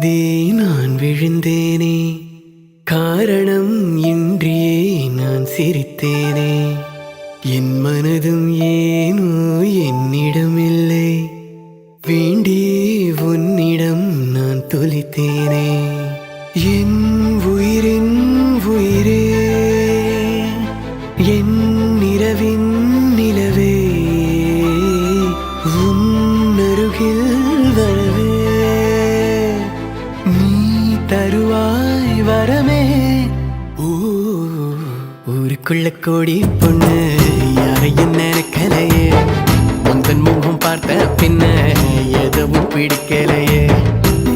மோதி நான் விழுந்தேனே, காரணம் இன்றியே நான் சிரித்தேனே. என் மனதும் ஏனோ என்னிடமில்லை, வேண்டியே உன்னிடம் நான் தொலைத்தேனே. என் உயிரின் உயிரே, என் நிலவின் நிலவே, உன்னருகில் வரவே நீ தருவாய் வரமே. ஊருக்குள்ள கோடி பொண்ணு யாரையும் நினைக்கலையே, உந்தன் முகம் பார்த்த பின்ன எதுவும் பிடிக்கலையே.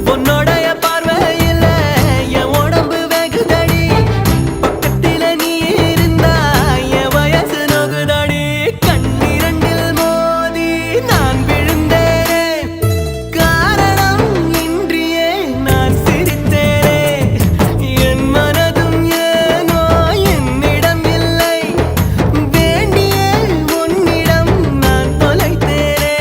பொன்னோடைய பார்வையில் என் உடம்பு வெகுதடி, பக்கத்தில் நீ இருந்தா என் வயசு நோகுதடி. கண்ணிரண்டில் மோதி நான் விழுந்தேனே, காரணம் இன்றியே நான் சிரித்தேனே. என் மனதும் ஏனோ என்னிடம் இல்லை, வேண்டியே உன்னிடம் நான் தொலைத்தேனே.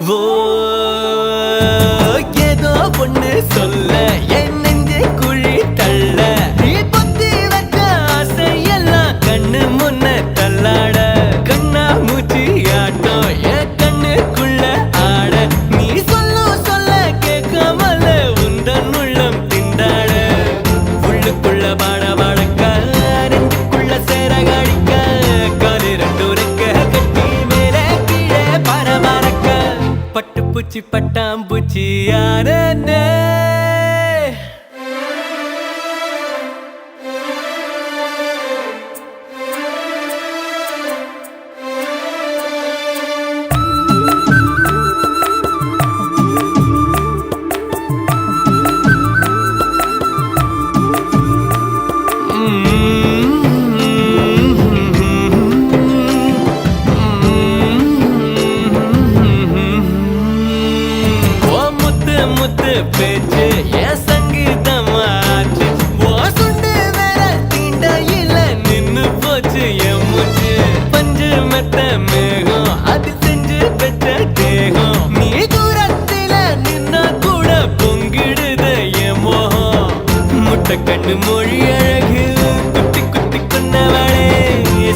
ஓ, ஏதோ ஒண்ணு சொல்ல என் நெஞ்சை குழி தள்ள, நீ பொத்தி வச்ச ஆசையெல்லாம் கண்ணு முன்ன தள்ளாட. கண்ணா மூச்சி ஆட்டம் என் கண்ணுக்குள்ள ஆட, நீ சொல்ல கேட்காமல உந்தன் உள்ளம் திண்டாட. உள்ளுக்குள்ள பாட பாடக்க, நெஞ்சுக்குள்ள சேர காடிக்க, காலு ரெண்டு ரெக்க கட்டி மேலே கீழே பரபரக்க. பட்டுப்பூச்சி பட்டாம்பூச்சி யாரே. முத்து பேச்சு என் சங்கீதமாச்சு, ஓ சுண்டு விரல் தீண்டையில நின்னு போச்சு என் மூச்சு. பஞ்சு மெத்த மேகம் அது செஞ்சு பெற்ற தேகம், நீ தூரத்தில நின்னா கூட பொங்கிடுது என் மோகம். முட்டை கண்ணு மொழி அழகு குத்தி குத்தி கொண்டவளே,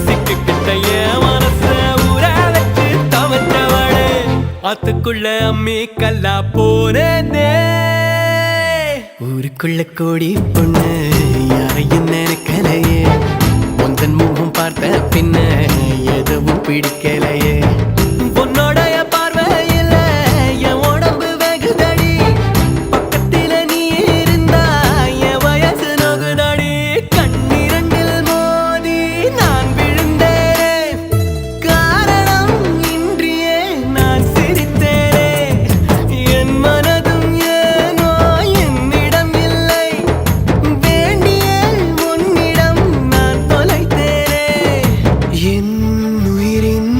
சிக்கிட்ட என் மனச ஊற வச்சு தவற்றவளே. ஆத்துக்குள்ள அம்மி கல்லா போனே. ஊருக்குள்ள கோடி பொண்ணு யாரையும் நினைக்கலையே, உந்தன் முகம் பார்த்த பின்ன எதுவும் பிடிக்கலையே. பொன்னோடைய பார்வையில் என் உடம்பு வெகுதடி, பக்கத்தில் நீ இருந்தா என் வயசு நோகுதடி. கண்ணிரண்டில் மோதி நான் விழுந்தேனே, காரணம் இன்றியே நான் சிரித்தேனே. என் மனதும் ஏனோ என்னிடம் இல்லை, வேண்டியே உன்னிடம் நான் தொலைத்தேனே. என் உயிரின்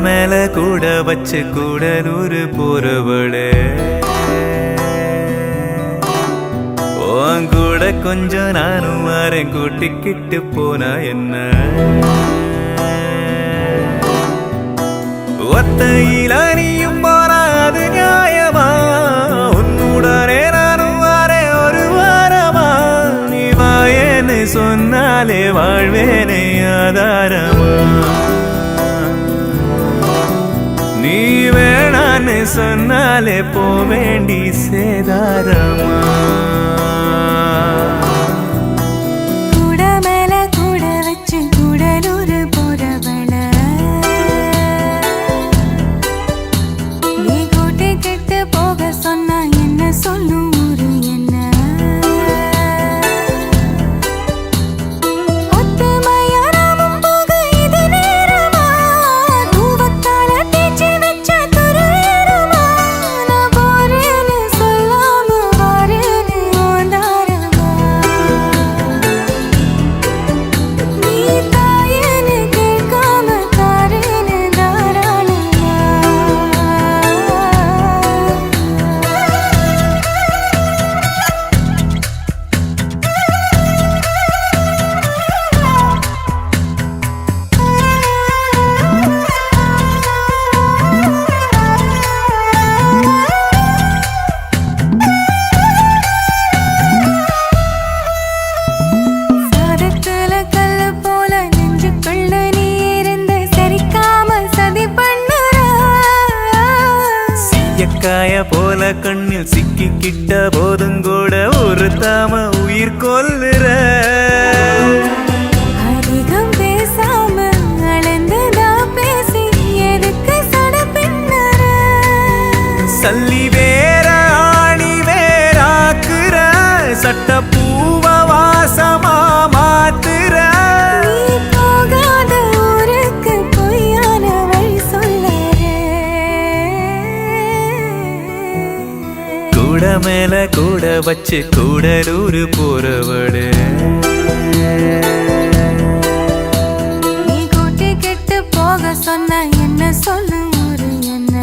மேல கூட வச்சு கூடலூர் போறவளே உன் கூட கொஞ்சம் நானும் வரேன் கூட்டிக்கிட்டு போனா என்ன ஒத்தையில நீயும் போனா அது நியாயமா உன்னுடனே நானும் வரேன் ஒரு வாரமா நீ வாயேன்னு சொன்னாலே வாழ்வேனே ஆதாரமா நீ வேணான்னு சொன்னாலே போவேண்டி சேதாரமா கூட மேல கூட வச்சு கூடலூர் போறவள நீ கூட்டி கிட்டு போக சொன்னா என்ன சொல்லும் ஊரு என்ன ஒத்துமையா நாமும் போக இது நேரமா தூவத்தால தேய்ச்சி வச்ச துருவேறுமா நான் போறேன்னு சொல்லாம வாரேன்னு ஓந்தாரமா நீ தாயேன்னு கேட்காம தாரேன்னு தாராளமா சாதத்துல கல்லு போல நெஞ்சுக்குள்ள நீ இருந்து சரிக்காம சதி பண்ணுற சீயக்காய போல கண்ணில் சிக்கிக்கிட்ட போதும் கூட ஒரு தாம உயிர் கொல்லுற அதிகம் பேசாம அளந்துதான் பேசி எதுக்கு சட பின்னற சல்லி வேற ஆணி வேறாக்குற சட்ட பூவ வாசமா மாத்துற நீ போகாத ஊருக்கு பொய்யான வழி சொல்லறே கூட மேல கூட வச்சு கூடலூர் போறவளே நீ கூட்டி கெட்டு போக சொன்ன என்ன சொல்லும் ஊரு என்ன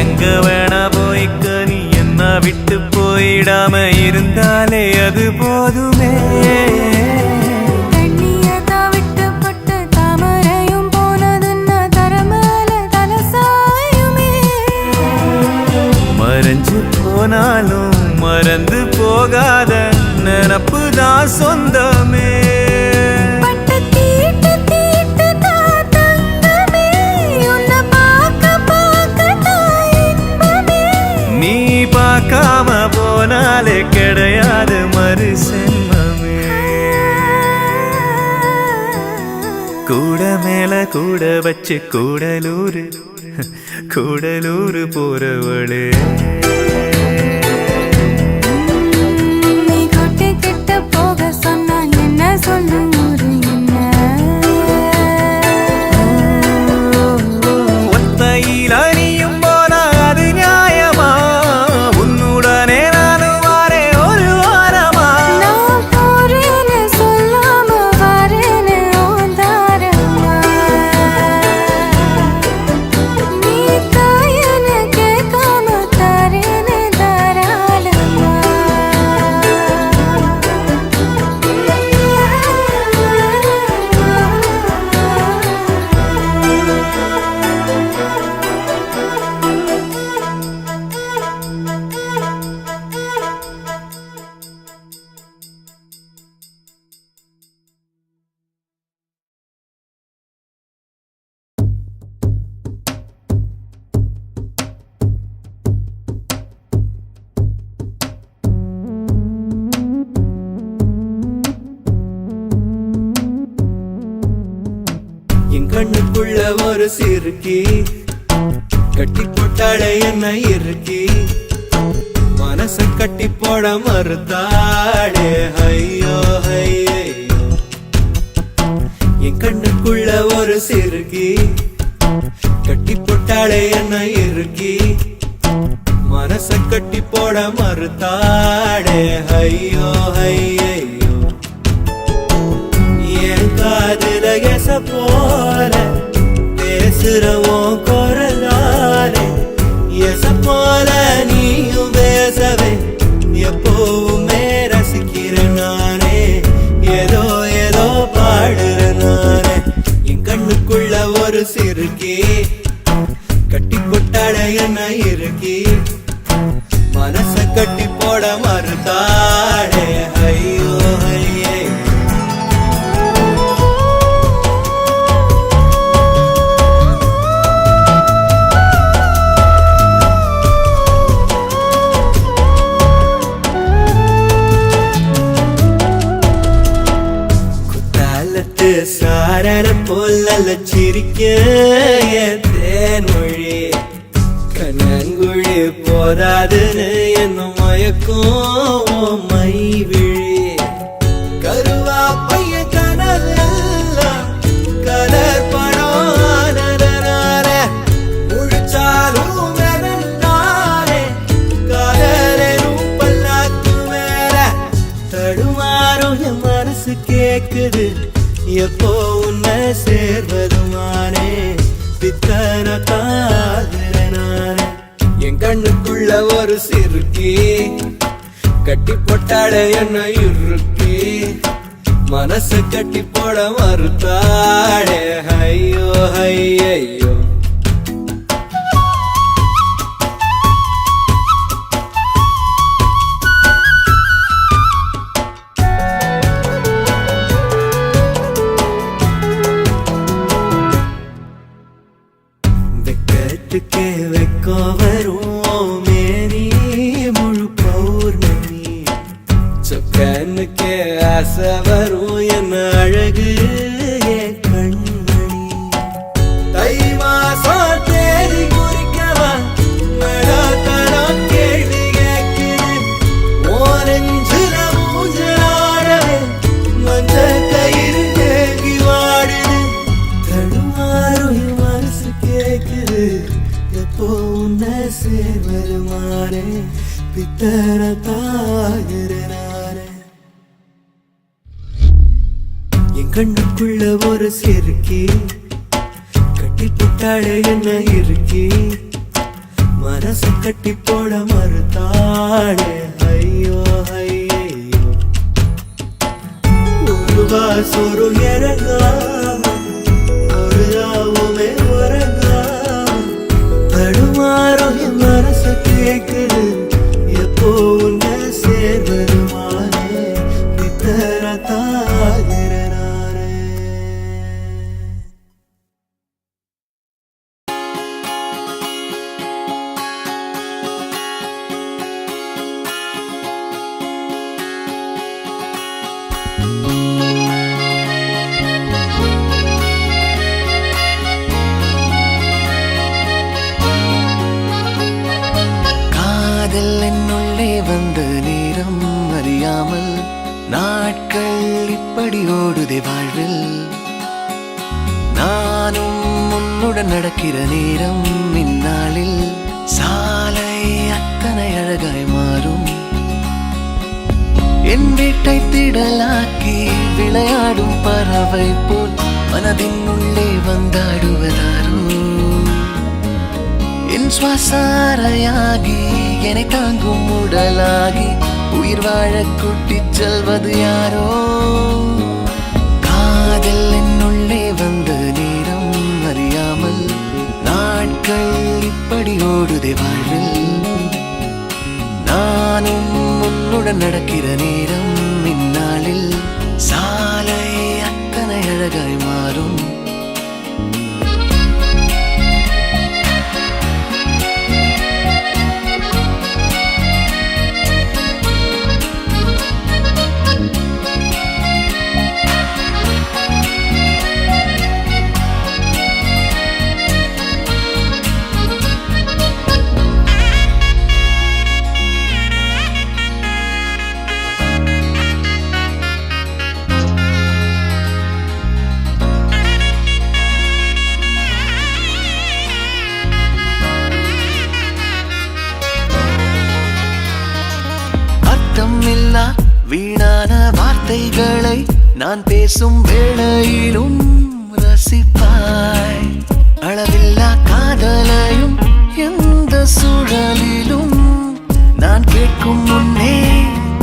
எங்க வேணா போய்க்க நீ என்ன விட்டு போயிடாம இருந்தாலே அது போதுமே தண்ணியதான் விட்டு பட்டு தாமரையும் போனதுன்னா தரமேல தலசாயுமே மறைஞ்சு போனாலும் மறந்து போகாத நினப்பு தான் சொந்தமே பட்டு தீட்டு தீட்டு தான் தங்கமே உன்னை பார்க்க பார்க்க தான் இன்பமே நீ பார்க்காம போனாலே கிடையாது மறு சென்மமே கூட மேல கூட வச்சு கூடலூர் போறவளே நீ கூட்டி கிட்ட போக சொன்னா என்ன சொல்லும் ஊரு என்ன ஒத்தையில நீயும் போனா அது நியாயமா உன்னுடனே நானும் வரேன் ஒரு வாரமா நான் போறேன்னு சொல்லாம வாரேன்னு ஓந்தாரமா நீ தாயன்னு கேட்காம தாரேன்னு தாராளமா கண்ணுக்குள்ள ஒரு சிறுக்கி கட்டி போட்டாளே என்ன இருக்கி மனச கட்டி போட மறுத்தாளே ஐயோ ஐயோ என் கண்ணுக்குள்ள ஒரு சிறுகி கட்டி போட்டாளே என்ன இருக்கி மனச கட்டி போட மறுத்தாளே ஐயோ ஐயோ என் காதுல எச போல பேசுறவோம் குரலாலே எச போல நீயும் பேசவே எப்பவுமே ரசிக்கிறேன் நானே ஏதோ ஏதோ பாடுறேன் நானே என் கண்ணுக்குள்ள ஒரு சிறுகி கட்டி போட்டாட என்ன இருக்கி மனச கட்டி போட மறுத்தாடே ஐயோ ஐயே சாரண போல சிரிக்க தேன்மொழி கண்ணங்குழி போதாதுன்னு என்ன மயக்கும் மை விழி கருவா பைய கனவெல்லாம் கலர் பணம் முழிச்சாலும் நானே காதலும் பல்லாக்கு மேல தடுமாறும் என் மனசு கேக்குது எப்போ உன்னை சேர்வதுமானே பித்தன காதலனானே என் கண்ணுக்குள்ள ஒரு சிறுகி கட்டி போட்டாட என்ன இருக்கி மனசு கட்டி போட மறுத்தாடே ஐயோ ஐயோ வெக்கோ வரும் மேரி முழு பௌர்ணமி சொக்கனுக்கே ஆசை வரும் என்ன அழகு கண்மணி தை மாசம் தேடி குறிக்கவா தடம் கேள்வி கேட்குது ஓரஞ்சுல மூஞ்சலாடவே மஞ்ச கயிறு தேங்கி வாடுது தடுமாறும் மனசு கேட்குது எப்போ உன்னை சேர்வருமானே பித்தர தாகிறனானே என் கண்ணுக்குள்ள ஒரு சிறுகி கட்டி போட்டாளே என்ன இருக்கி மனச கட்டி போட மறுத்தாளே ஐயோ ஐயோ ஒரு வாசொரு இறங்காம ஒரு ராவுமே உறங்காம தடுமாறும் என் மனசு கேக்குது எப்போ உன்னை சேர்வருமானே பித்தர தாகிறனானே வந்த நேரம் அறியாமல் நாட்கள் இப்படி ஓடுதே வாழ்வில் நானும் உன்னுடன் நடக்கிற நேரம் இந்நாளில் சாலை அத்தனை அழகாய் மாறும் என் வீட்டை திடலாக்கி விளையாடும் பறவை போல் மனதின் உள்ளே வந்தாடுவதாரோ என் சுவாசாரையாகி என்னை தாங்கும் உடலாகி உயிர் வாழ கூட்டிச் செல்வது யாரோ காதல் என்னுள்ளே வந்த நேரம் அறியாமல் நாட்கள் இப்படி ஓடுதே வாழ்வில் நானும் உன்னுடன் நடக்கிற நேரம் இந்நாளில் சாலை அத்தனை அழகாய் மாறும் வார்த்தைகளை நான் பேசும் வேளையிலும் ரசிப்பாய். அளவில்லா காதலையும் எந்த சூழலிலும் நான் கேட்கும் முன்னே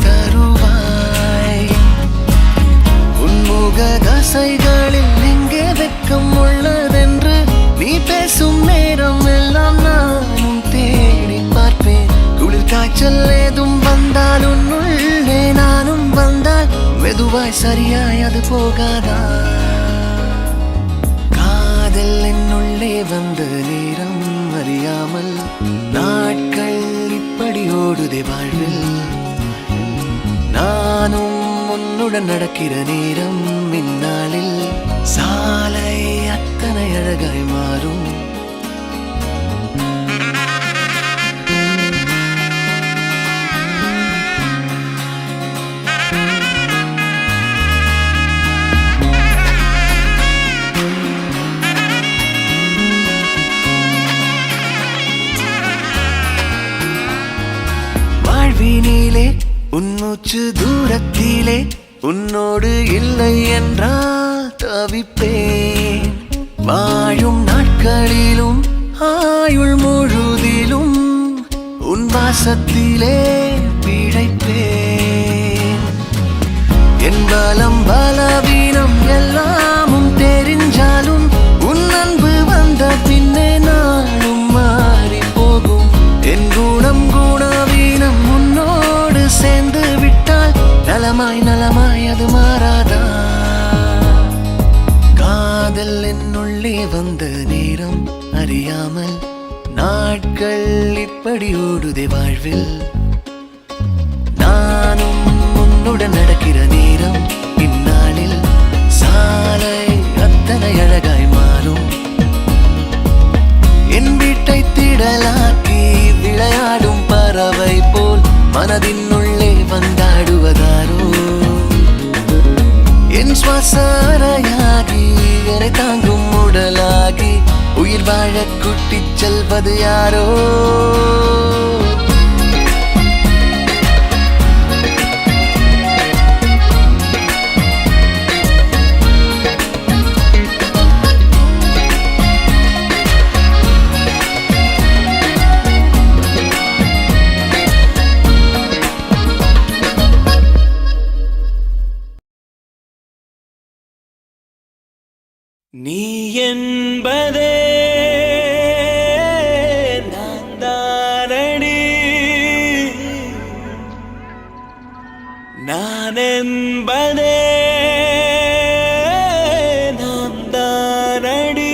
தருவாய். உன்முக தசைகளில் எங்கே வெட்கம் உள்ளதென்று நீ பேசும் நேரம் எல்லாம் நானும் தேடி பார்ப்பேன். குளிர் காய்ச்சல் ஏதும் வந்தால் உன்னுள்ளே நானும் வந்தால் மெதுவாய் சரியாய் அது போகாதா? காதல் என்னுள்ளே வந்த நேரம் அறியாமல் நாட்கள் இப்படி ஓடுதே வாழ்வில். நானும் உன்னுடன் நடக்கிற நேரம் இந்நாளில் சாலை அத்தனை அழகாய் மாறும். வாழ்வினிலே உன்மூச்சு தூரத்திலே உன்னோடு இல்லை என்றால் தவிப்பேன். வாழும் நாட்களிலும் ஆயுள் முழுதிலும் உன் வாசத்திலே பிழைப்பேன். என் பலம் பலவீனம் எல்லாமும் தெரிஞ்சாலும் உன் அன்பு வந்த பின்னே நானும் மாறி போகும். என் குணம் குணவீனம் உன்னோடு சேர்ந்து விட்டால் நலமாய் நலமாய் அது மாறாதா? காதல் என்னுள்ளே வந்த நேரம் அறியாமல் நாட்கள் இப்படி ஓடுதே வாழ்வில். நானும் உன்னுடன் நடக்கிற நேரம் இந்நாளில் சாலை அத்தனை அழகாய் மாறும். என் வீட்டை திடலாக்கி விளையாடும் பறவை போல் மனதின் உள்ளே வந்தாடுவதாரோ? என் சுவாச அறையாகி என்னை தாங்கும் உடலாகி உயிர் வாழ கூட்டிச் செல்வது யாரோ? நீ என்பதே நான் தானடி, நான் என்பதே நாம் தானடி.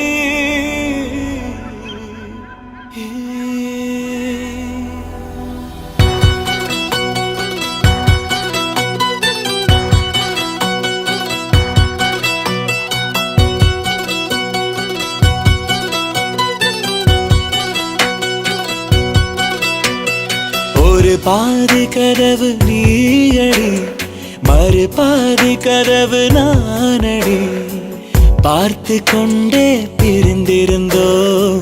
ஒரு பாதி கதவு நீயடி, மறு பாதி கதவு நானடி. பார்த்து கொண்டே பிரிந்திருந்தோம்,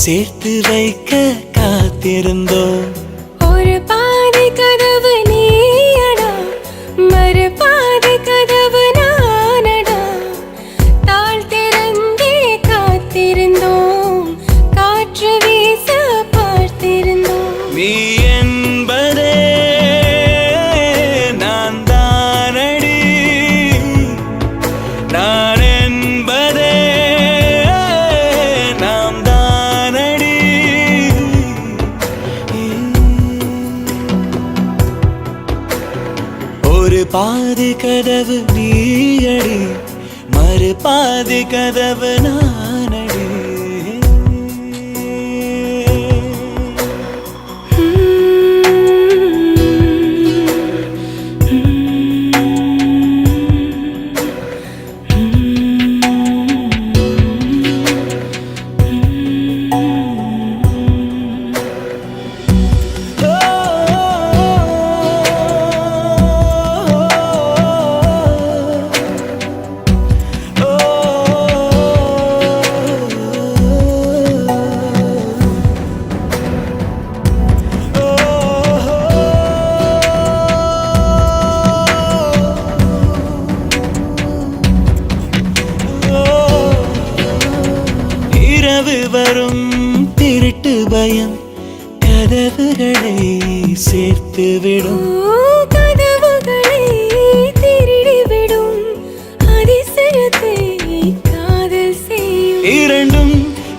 சேர்த்து வைக்க காத்திருந்தோம். ஒரு பாதி கதவு நீயடா, மறு பாதி கதவு நானடா. தாழ் திறந்தே காத்திருந்தோம், காற்று வீச பார்த்திருந்தோம். நீ என்பதே நான் தானடி, நான் என்பதே நாம் தானடி. ஒரு பாதி கதவு நீயடி, மறு பாதி கதவு நானடி. கனவு வரும் திருட்டு பயம் கதவுகளை சேர்த்துவிடும். கதவுகளை திருடிவிடும் அதிசயத்தை காதல் செய்யும். இரண்டும்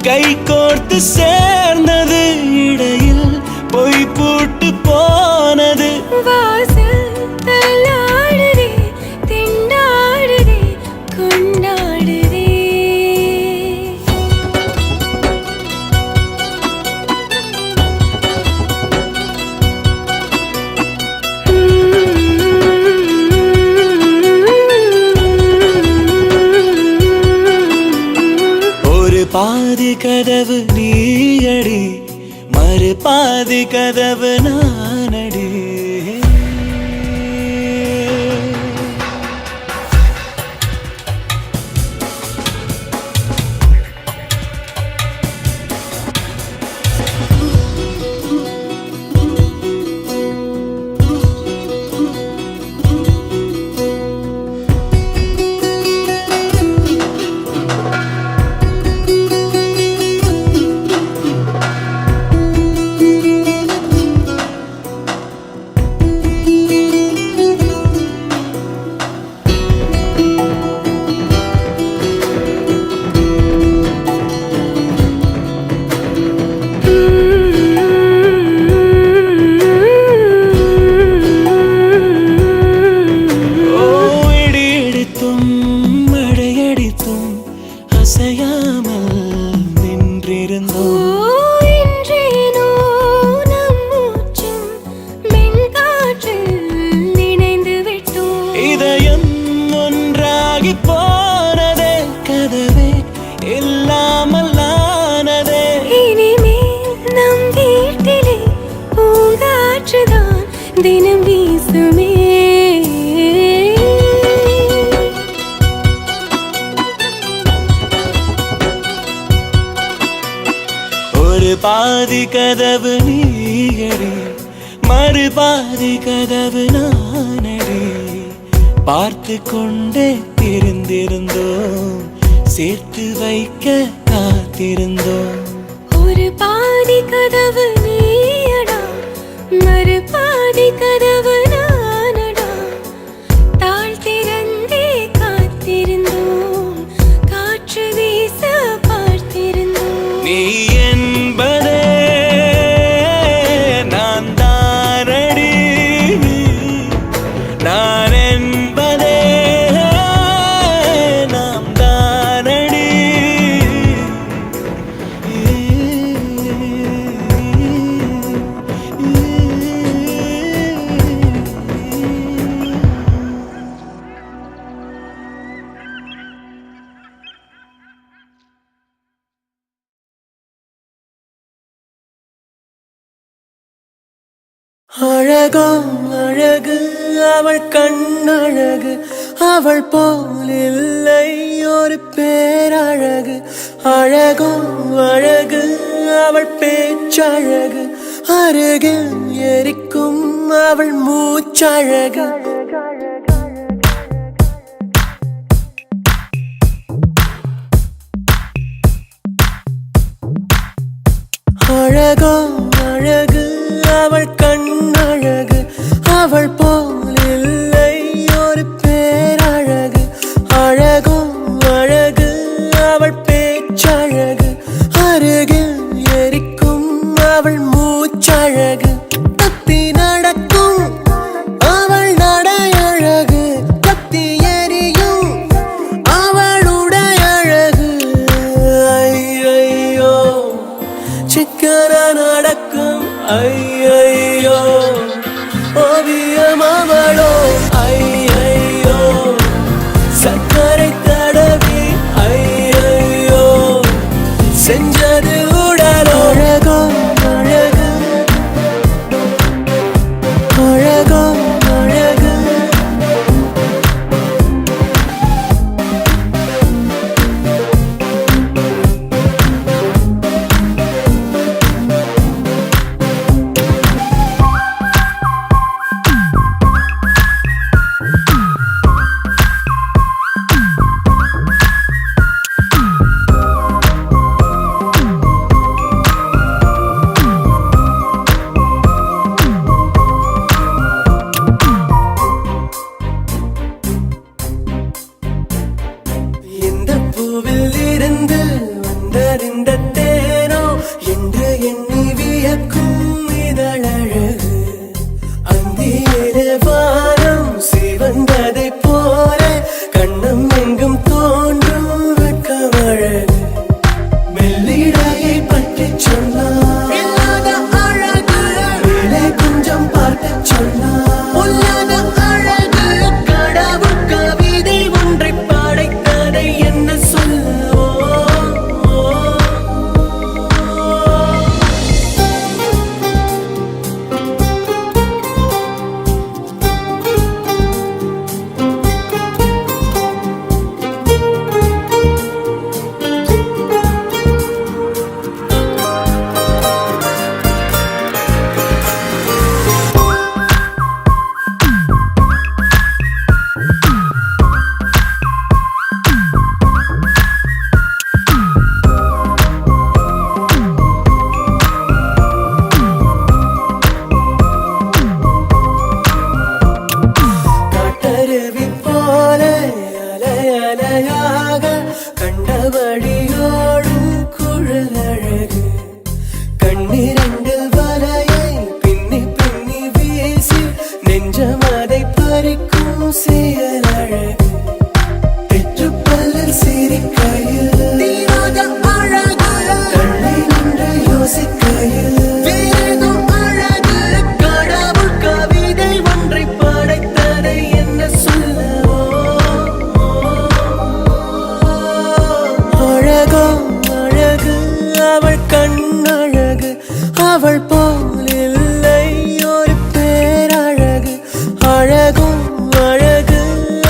கை கோர்த்து சேர்ந்தது, இடையில் பொய் பூட்டு போனது. வாசல் தள்ளாடுதே, திண்டாடுதே, கொண்டாடுதே. ஒரு பாதி கதவு நீயடி, மறு பாதி கதவு நானடி. அசையாமல் நின்றிருந்தோம். இன்றேனோ நம் மூச்சும் மென்காற்றில் நினைந்து விட்டோம். இதயம் ஒன்றாகி போனதே, கதவே இல்லாமல் ஆனதே. இனிமேல் நம் வீட்டிலே பூங்காற்றுதான் தினம் வீசுமே. ஒரு பாதி கதவு நீயடி, மறு பாதி கதவு நானடி. பார்த்து கொண்டே தெரிந்திருந்தோம், சேர்த்து வைக்க காத்திருந்தோம். ஒரு பாதி கதவு நீயடா, மறு பாதி கதவு நானடா. தாழ் திறந்தே காத்திருந்தோம், காற்று வீச பார்த்திருந்தோம். நீ என்பதே நான் தானடி, நான் என்பதே நாம் தானடி. அழகோ அழகு அவள் கண்ணழகு, அவள் போல் இல்லை ஒரு பேரழகு. அழகோ அழகு அவள் பேச்சழகு, அருகில் எரிக்கும் அவள் மூச்சழகு. அழகோ அழகு அவள் கண்ணழகு, அவள் போல் இல்லை ஒரு பேரழகு. அழகோ அழகு அவள் பேச்சழகு, அருகில் எரிக்கும் அவள் மூச்சழகு. தத்தி நடக்கும் அவள் நடையழகு, தத்தி எரியும் அவளுடைய அழகு. ஐயையோ சிக்கன நடக்கும், ஐயையோ ஓவியம் அவளோ. ஐயையோ சக்கரை தடவி, ஐயையோ செஞ்சது உடலோ. அழகோ அழகு அழகோ அழகு. அவள் போலில்லை ஒரு பேரழகு அழகும் அழகு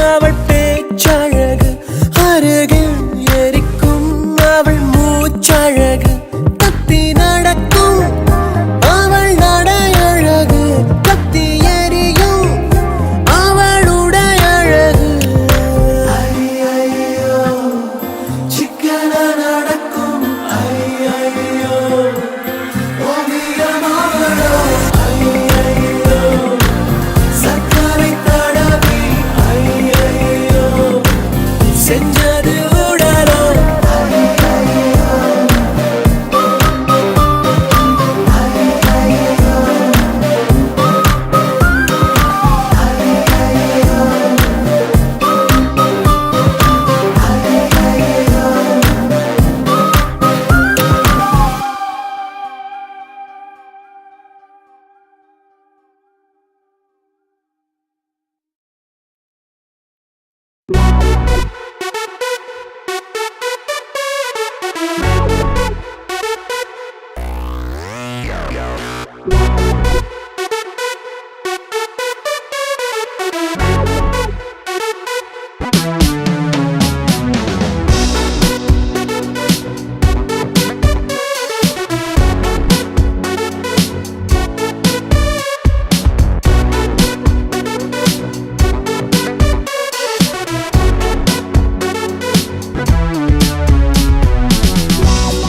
அவள் பேச்சழகு அருகில் எரிக்கும் அவள் மூச்சழகு கத்தி நடக்கும் அவள் நடையழகு கத்தி எரியும் அவளுடைய அழகு ஐயையோ சிக்கன நடக்கும் ஐயையோ ஓவியமாவளோ ஐயையோ சர்க்கரை தடவி ஐயையோ செஞ்சது உடலோ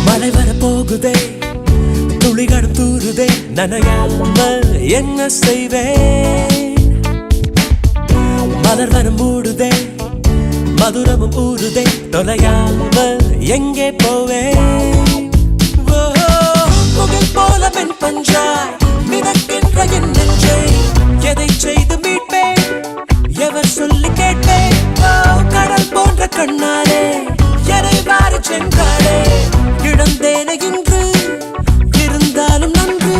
மழை வரப்போகுதே துளிகள் தூருதே நனையாமல் என்ன செய்வேன் மலர் வனம் மூடுதே மதுரமும் ஊறுதே தொலையாமல் எங்கே போவேன் புகழ் போல பெண் பஞ்சாய் மிதக்கின்ற என் நெஞ்சை எதை செய்து மீட்பேன் எவர் சொல்லி கேட்பேன் கடல் போன்ற கண்ணாலே எதை வாரி சென்றாளே இழந்தேனே இன்று இருந்தாலும் நன்று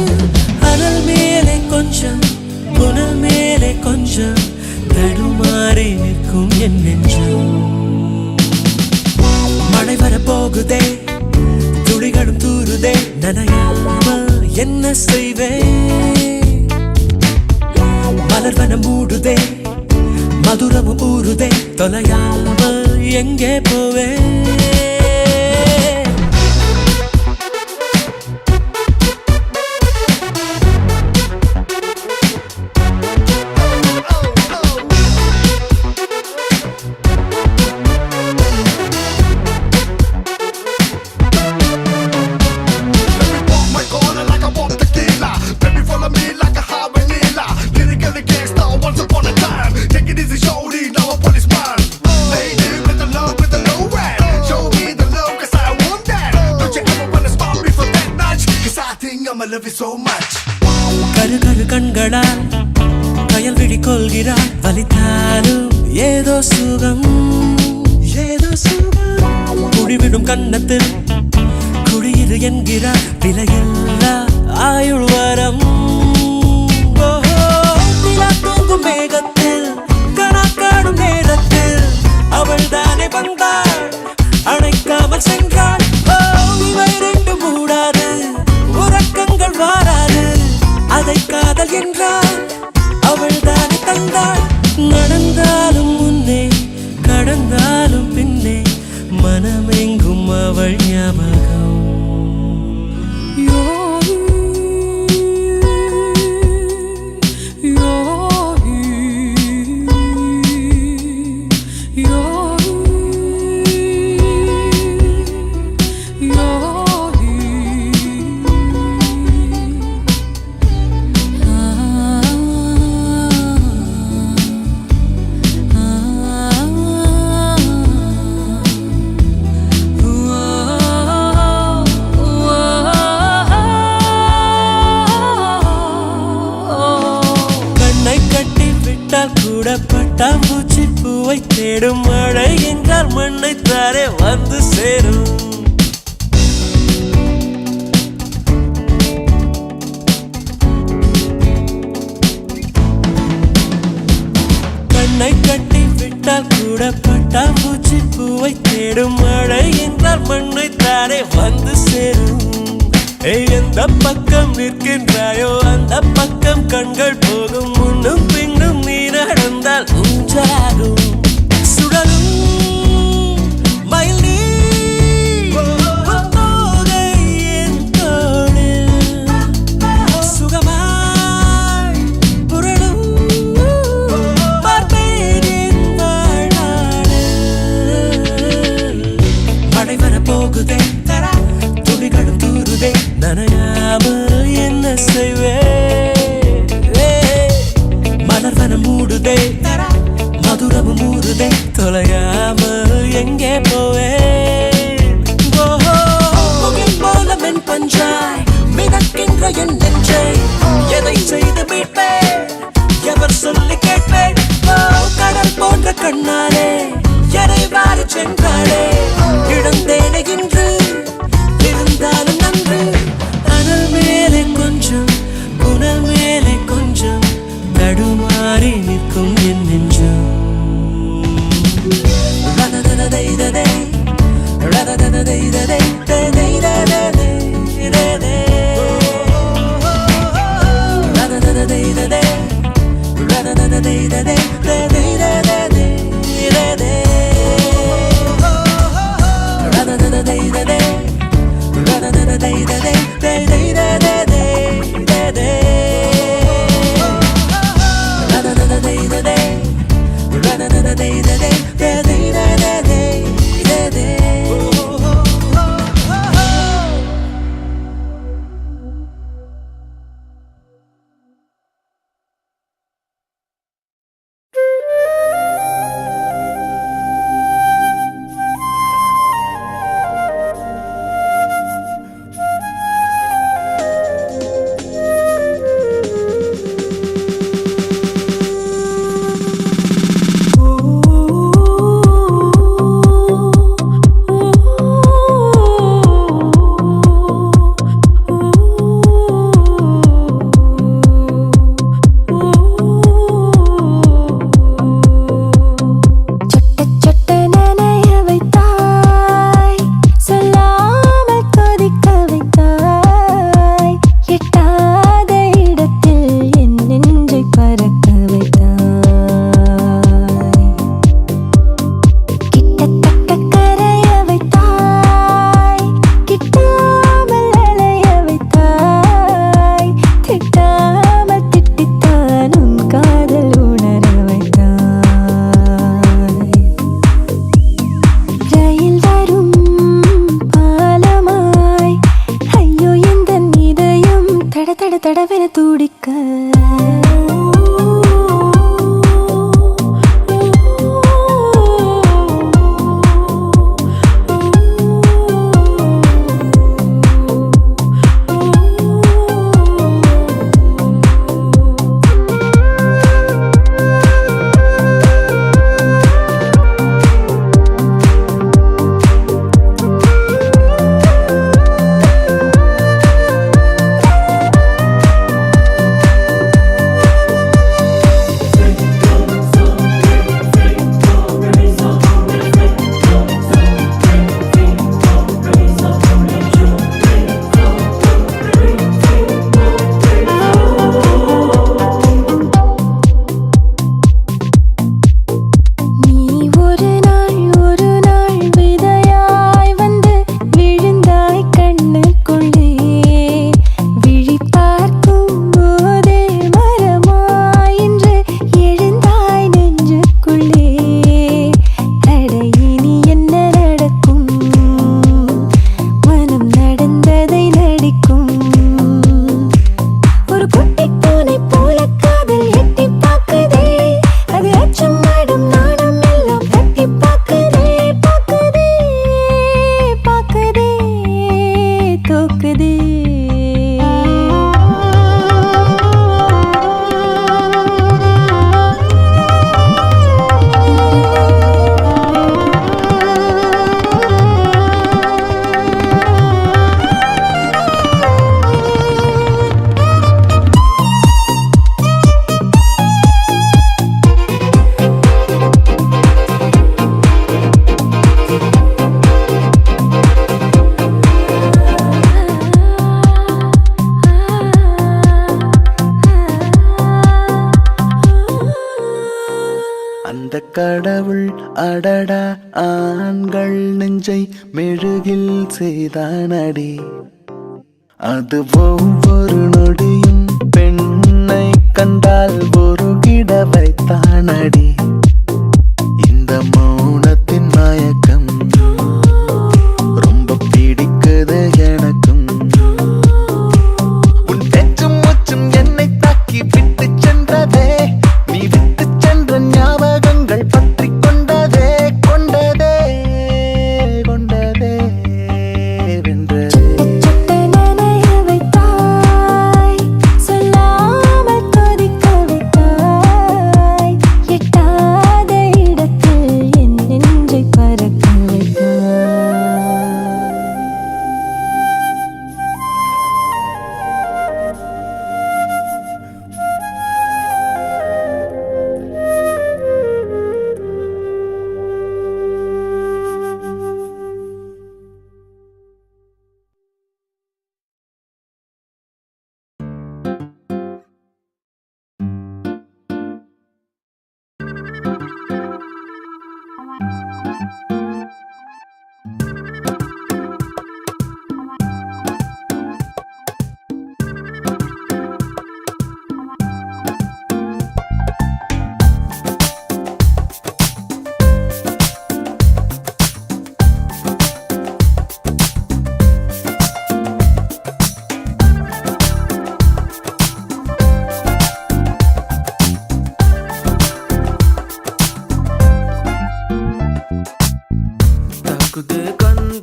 அனல் மேலே கொஞ்சம் புனல் மேலே கொஞ்சம் தடுமாறி நிற்கும் என் நெஞ்சம் மழை வரப்போகுதே துளிகளும் தூருதே நனையாமல் என்ன செய்வேன் மலர் வனம் மூடுதே மதுரமும் ஊறுதே தொலையாமல் எங்கே போவேன் கரு கரு கண்களால் கயல் விழி கொள்கிறாள் வலித்தாலும் ஏதோ சுகம் ஏதோ சுகம் குடிவிடும் கண்ணத்தில் குடியிரு என்கிறார் விலையில்லா ஆயுள் வரம் தூங்கும் மேகத்தில் கணக்காடும் நேரத்தில் அவள் தானே வந்தாள் அணைக்காமல் சென்றாள் இவை ரெண்டு மூடாது உறக்கங்கள் வாராது அதை காதல் என்றாள் அவள் தானே தந்தாள் நடந்தாலும் முன்னே கடந்தாலும் பின்னே மனமெங்கும் அவள் ஞாபகம் பட்டாம்பூச்சி பூவை தேடும் மழை என்றால் மண்ணை தாரே வந்து சேரும் கண்ணை கட்டி விட்டால் கூட பட்டாம்பூச்சி பூவை தேடும் மழை என்றால் மண்ணை தாரே வந்து சேரும் எந்த பக்கம் நிற்கின்றாயோ அந்த பக்கம் கண்கள் போகும் முன்னும் பின்னும் நீ நடந்தால் ஊஞ்சலாகும் சுழலும் மயில் நீ புத்தோகை என் தோளில் சுகமாய் புரளும் பார்ப்பேன் என் வாழ்நாளில். மழை வரப்போகுதே துளிகளும் தூருதே நனையாம என்ன செய்வே மலர்வனம் மூடுதே மதுரமும் மூடுதே தொலையாம எங்கே போவே போல மென் பஞ்சாய் மிதக்கின்ற என் நெஞ்சை எதை செய்து மீட்பேன் எவர் சொல்லி கேட்பேன் கடல் போன்ற கண்ணாலே எதை வாரி சென்றாளே இழந்தேனே இன்று இருந்தாலும் நன்று அனல் மேலே கொஞ்சம் புனல் மேலே கொஞ்சம் தடுமாறி நிற்கும் என் நெஞ்சம் ரததததைததை ரததததைததை ததைதததை ரததததைததை ரததததைததை ததைதததை ரததததைததை கடவுள் அடடா ஆண்கள் நெஞ்சை மெழுகில் செய்தானடி அது ஒவ்வொரு நொடியும் பெண்ணை கண்டால் ஒரு கிட வைத்தானடி இந்த மௌனத்தின் மயக்கம் ரொம்ப பிடிக்குது எனக்கும் உன் பேச்சும் மூச்சும் என்னை தாக்கி விட்டு சென்றதே நீ விட்டு சென்ற ஞாபகங்கள் பற்றி கொண்டதே கொண்டதே கொண்டதே வென்றதே சுட்ட நனைய வைத்தாய் சொல்லாமல் கொதிக்க வைத்தாய் எட்டாத இடத்தில் என் நெஞ்சை பறக்க வைத்தாய்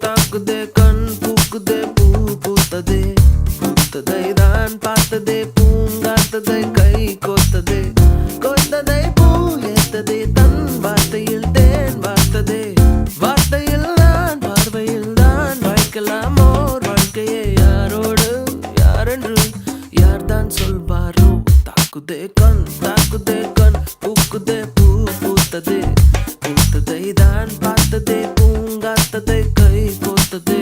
தாக்குதே கண் பூக்குதே பூ பூத்ததே பூத்ததை தான் பார்த்ததே பூங்காத்ததை கை கோத்ததே கோத்ததை பூ ஏத்ததே தன் வார்த்தையில் தேன் வார்த்ததே வார்த்தையில் தான் பார்வையில் தான் வாழ்க்கலாம் ஓர் வாழ்க்கையே யாரோடு யாரென்று யார்தான் சொல்வாரோ தாக்குதே கண் பூக்குதே பூ பூத்ததே பூத்ததை தான் பார்த்ததே பூங்காத்ததை கை கோத்ததே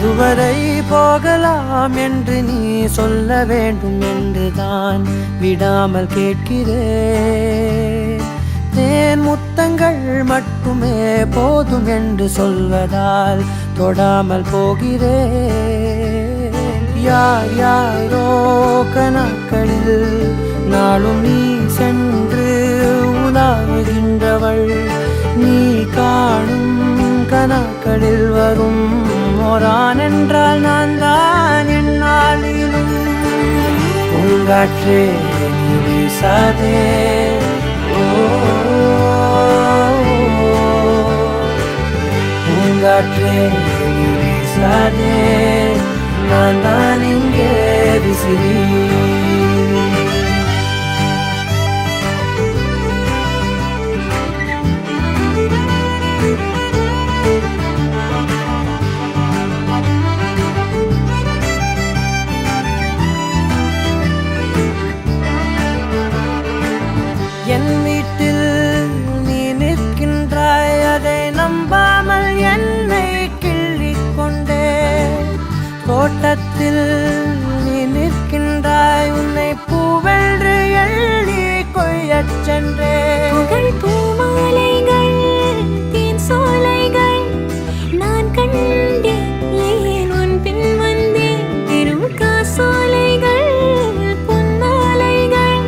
எதுவரை போகலாம் என்று நீ சொல்ல வேண்டும் என்றுதான் விடாமல் கேட்கிறேன். தேன் முத்தங்கள் மட்டுமே போதும் என்று சொல்வதால் தொடாமல் போகிறேன். யார் யாரோ கணக்களில் நாளும் நீ சென்று உலாவுகின்றவள். நீ காணும் கணக்களில் வரும் ஓரான் என்றால் நான் தான் என்னாலும். பூங்காற்றே நீ வீசாதே, பூங்காற்றே நீ வீசாதே, நான் தான் இங்கே விசிறி. என் வீட்டில் நீ நிற்கின்றாய், அதை நம்பாமல் என்னை கிள்ளிக் கொண்டே. தோட்டத்தில் நீ நிற்கின்றாய், உன்னை பூவென்று எள்ளி கொய்யச் சென்றே. பூமாலைகள் தேன் சோலைகள் நான் கண்டேன், ஏன் உன் பின் வந்தேன். பெரும் காசோலைகள் பொன்னாலைகள்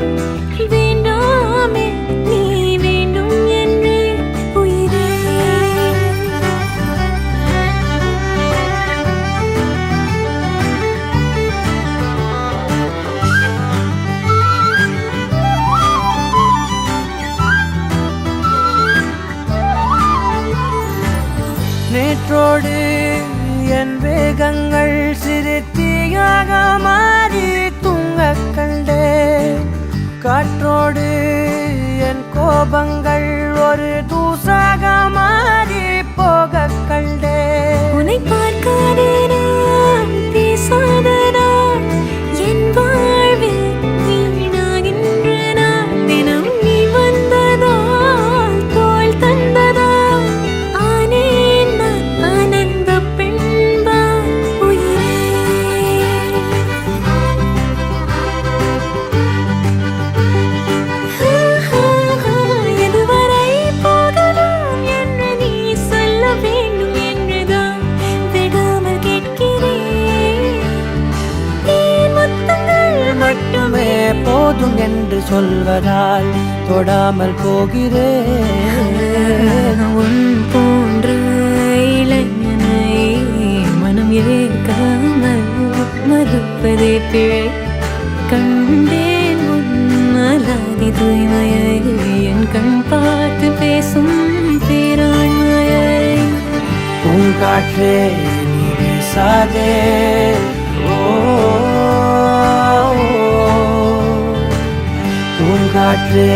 வேண்டாமே நீ வேண்டும் என்று உயிரே. நேற்றோடு என் வேகங்கள் சிறு தீயாக மாறி தூங்கக் கண்டேன். காற்றோடு என் கோபங்கள் ஒரு தூசாக மாறி போகக் கண்டேன். உன்னை பார்க்காத நான், பேசாத நான், என் வாழ்வில் வீணாகின்ற நான். தினம் நீ வந்ததால், தோள் தந்ததால் ஆனேன் நான் ஆனந்த பெண்பால் உயிரே. எதுவரை போகலாம் என்று நீ சொல்ல வேண்டும் என்றுதான் விடாமல் கேட்கிறேன். தேன் முத்தங்கள் மட்டுமே போதும் என்று சொல்வதால் தொடாமல் போகிறேன். உன் போன்ற இளைஞனை மனம் ஏற்காமல் மறுப்பதே பிழை. கண்டேன் உன் அலாதி தூய்மையை, என் கண் பார்த்து பேசும் பேராண்மையை. பூங்காற்றே நீ வீசாதே, பூங்காற்றே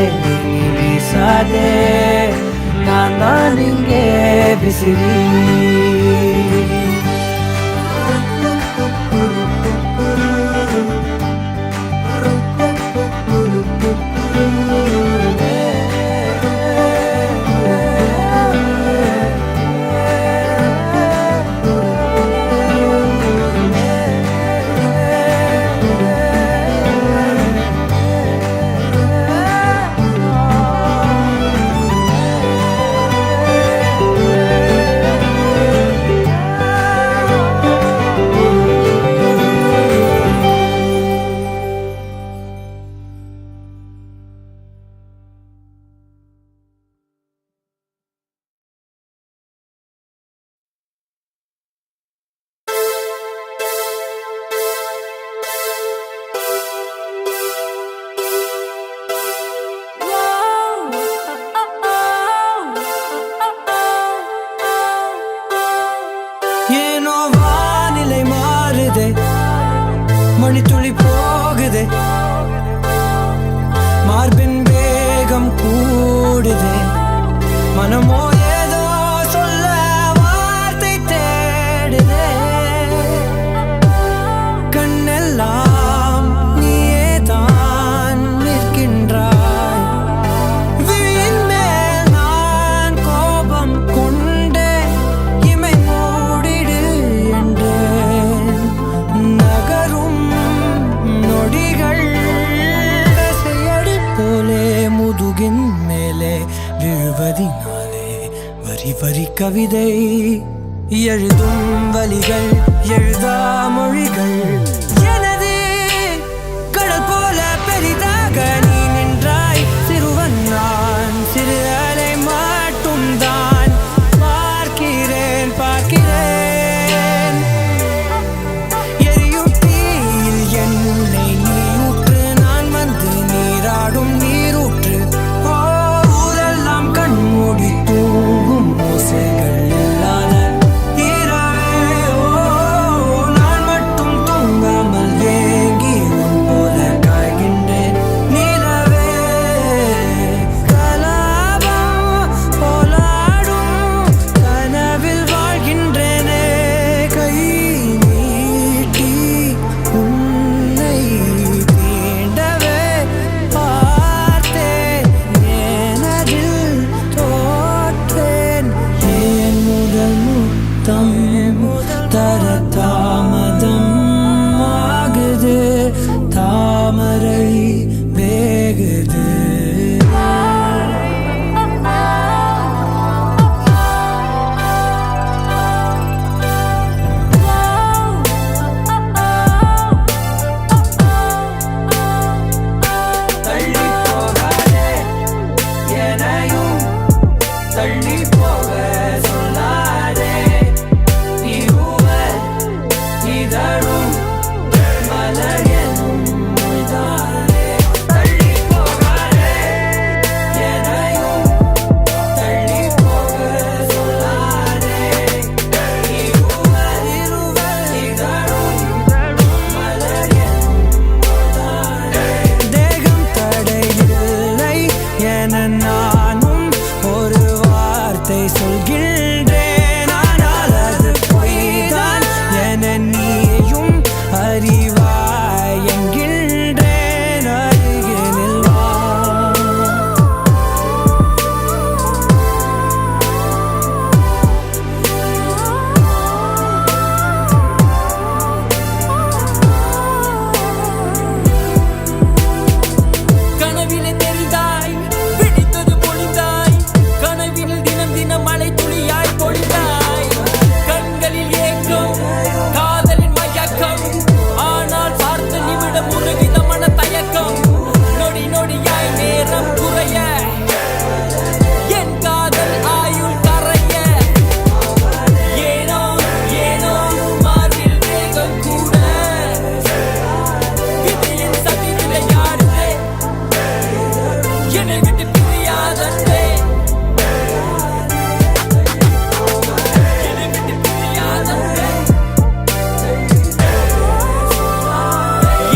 நீ வீசாதே, நான் தான் இங்கே விசிறி. மணித்துளி போகுதே, மார்பின் வேகம் கூடுதே. மனமோ ஏதோ சொல்ல வார்த்தை தேடுதே. கண்ணெல்லாம் நீயே தான் நிற்கின்றாய். விழியின் மேல் நான் கோபம் கொண்டே இமை மூடிடு என்று வரி கவிதை எழுதும் வலிகள் எழுதா மொழிகள் எனது கடல் போல பெரிதாக நீ நின்றாய் சிறுவன் நான் சிறு அலை மட்டும் தான் பார்க்கிறேன் பார்க்கிறேன் எரியும் தீயில் என்னை நீயூற்று நான் வந்து நீராடும் நீரூற்று ஊரெல்லாம் கண்மூடி தூங்கும் ஓசைகள் இல்லாத இரவே நான் மட்டும் தூங்காமல் ஏங்கி உன் போல காய்கின்றேன் நிலவே கலாபம் போலாடும் கனவில் வாழ்கின்றேனே கை நீட்டி உன்னை தீண்டவே பார்த்தேன் எனதில் தோற்றேன் ஏன் முதல் முத்தம் தர தாமதம் ஆகுது தாமரை வேகுது தள்ளி போகாதே எனையும் தள்ளி போக சொல்லாதே நீ ஊவல் இதழும் மலர் எனும் மொய்தானே தள்ளி போகாதே எனையும் தள்ளி போக சொல்லாதே நீ ஊவல் இதழும் மலர் எனும் மொய்தானே தேகம் தடையில்லை என நானும் ஒரு வார்த்தை சொல்கின்றேன் ஆனால் அது பொய்தான் என நீயும் அறிவாய் என்கின்றேன் அருகினில் வா கனவிலே தெரிந்தாய் பிடித்தது பொழிந்தாய் கனவில் தினம் தினம் மழை துளியாய் பொழிந்தாய் கண்களில் ஏக்கம் காதலின் மயக்கம் ஆனால் பார்த்த நிமிடம் ஒரு விதமான தயக்கம் நொடி நொடியாய் நேரம் குறைய என் காதல் ஆயுள் கரைய ஏனோ ஏனோ மார்பில் வேகம் கூட இது என் சதி விளையாடுதே என்னை விட்டு பிரியாதே என்னை விட்டு பிரியாதே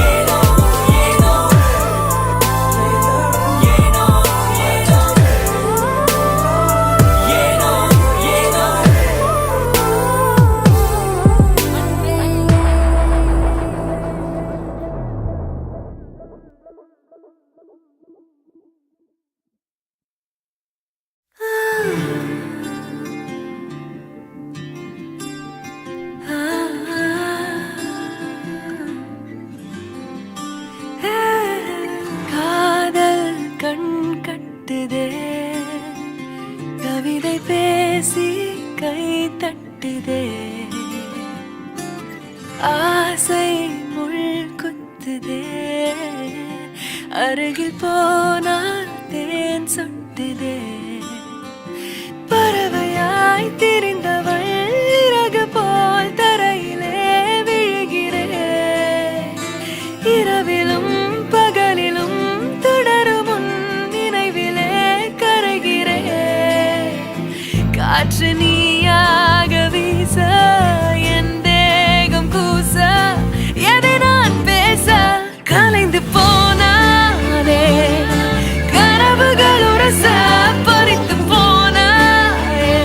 ஏனோ ஏனோ ஏனோ ஏனோ ஏனோ காதல் கண் கட்டுதே கவிதை பேசி கை தட்டுதே ஆசை முள் குத்துதே அருகில் போனால் தேன் சொட்டுதே பறவையாய் திரிந்தவள் இறகு போல் தரையிலே விழுகிறேன் இரவிலும் பகலிலும் தொடரும் உன் நினைவிலே கரைகிறேன் காற்று நீயாக வீச என் தேகம் கூச எதை நான் பேச கலைந்து போனானே கனவுகள் உரச பறித்து போனாயே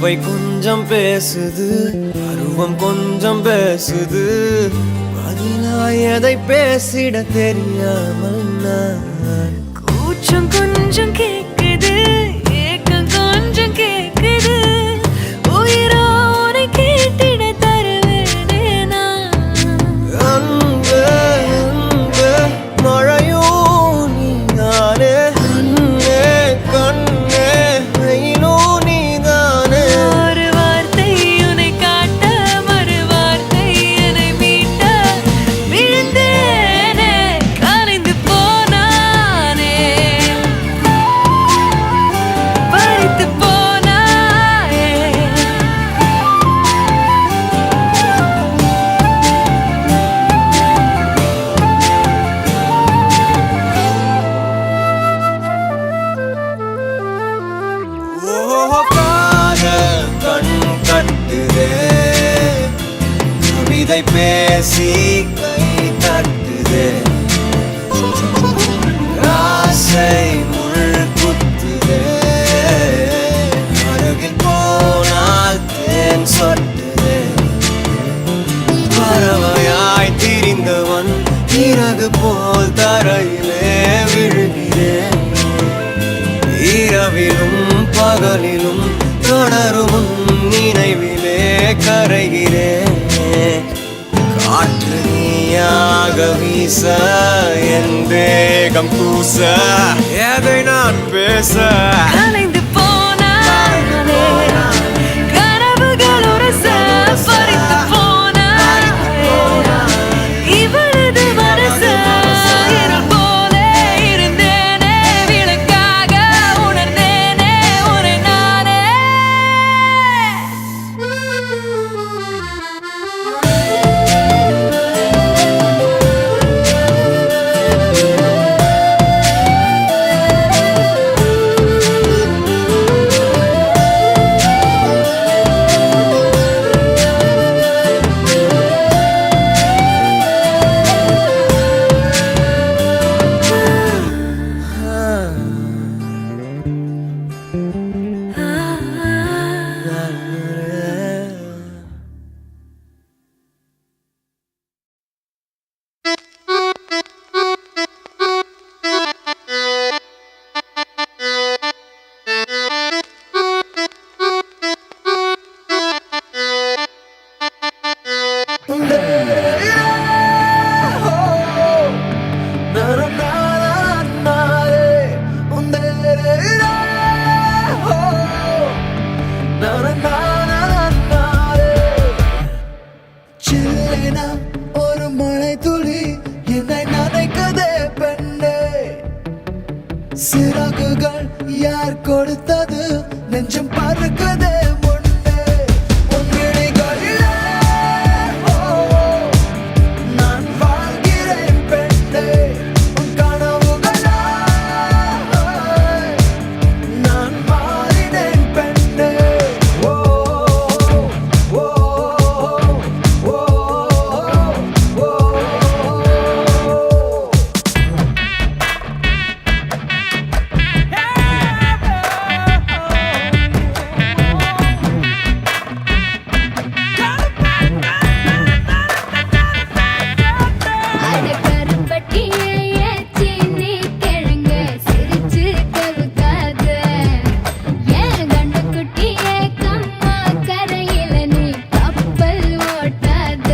பார்வை கொஞ்சம் பேசுது, அருவம் கொஞ்சம் பேசுது, பதிலாய் எதை பேசிட தெரியாமல் நான் கூச்சம் கொஞ்சம் கேக்குது, ஏக்கம் கொஞ்சம் கேக்குது, உயிரோரை கேட்டிட தருவேனே நான். அன்பு அன்பு மழையும் நீதானே, கண்ணே கண்ணே வெயிலும் நீதானே. ஒரு வார்த்தை உன்னை காட்ட, மறு வார்த்தை என்னை மீட்ட, விழுந்தேனே கலைந்து போனானே, பறித்து போனாயே. ஓ காதல் கண் கட்டுதே, கவிதை பேசி கை தட்டுதே, ஆசை முள் குத்துதே, அருகில் போனால் தேன் சொட்டுதே. பறவையாய் திரிந்தவன் இறகு போல் தரையிலே விழுகிறேன். இரவிலும் பகலிலும் தொடரும் உன் நினைவிலே கரைகிறேன். காற்று நீயாக வீச, என் தேகம் கூச, எதை நான் பேச கலைந்து போனானே, கனவுகள் உரச, பறித்து போனாயே. இவளது மனச இருள் போலே இருந்தேனே, விளக்காக உணர்ந்தேனே உன்னை நானே. ஒரு மழை துளி என்னை நனைக்குதே பெண்ணே, சிறகுகள் யார் கொடுத்தது, நெஞ்சம் பறக்குதே முன்னே. உன் விழிகளிலே நான் வாழ்கிறேன் பெண்ணே, உன் கனவுகளாய் நான் மாறினேன் பெண்ணே. ஓ ஓ ஓ ஓ. அட கருப்பட்டியே ஏச்சினி கிழங்க சிரிச்சு கவுக்காத, ஏன் கண்டுக்குட்டியே கம்மா கரையில நீ கப்பல் ஓட்டாத.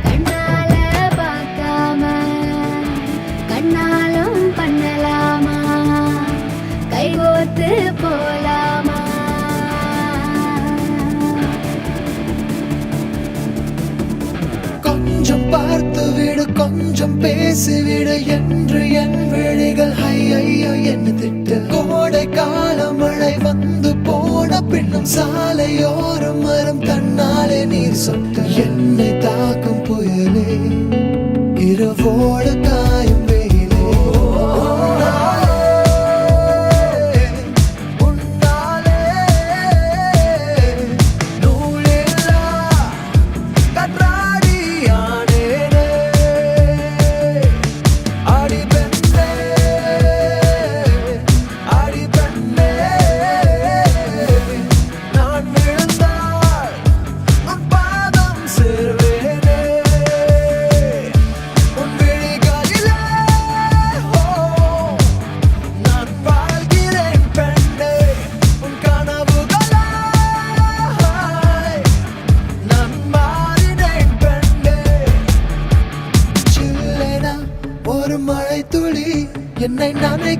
கண்ணால பார்க்காம கண்ணாலும் பண்ணலாமா, கைகோத்து போலாமா. கொஞ்சம் பார்த்து விடு, கொஞ்சம் பேசிவிடு என்று என் விழிகள் ஐயோ என்ன திட்டு. கோடை கால மழை வந்து போன பின்னும் சாலையோரம் மரம் தன்னாலே நீர் சொட்டு. என்னை தாக்கும் புயலே, இரவோடு காயும் வெயிலே, உன்னாலே நூலில்லா கற்றாடியானேனே. அடி பெண்ணே, அடி பெண்ணே, நான் விழுந்த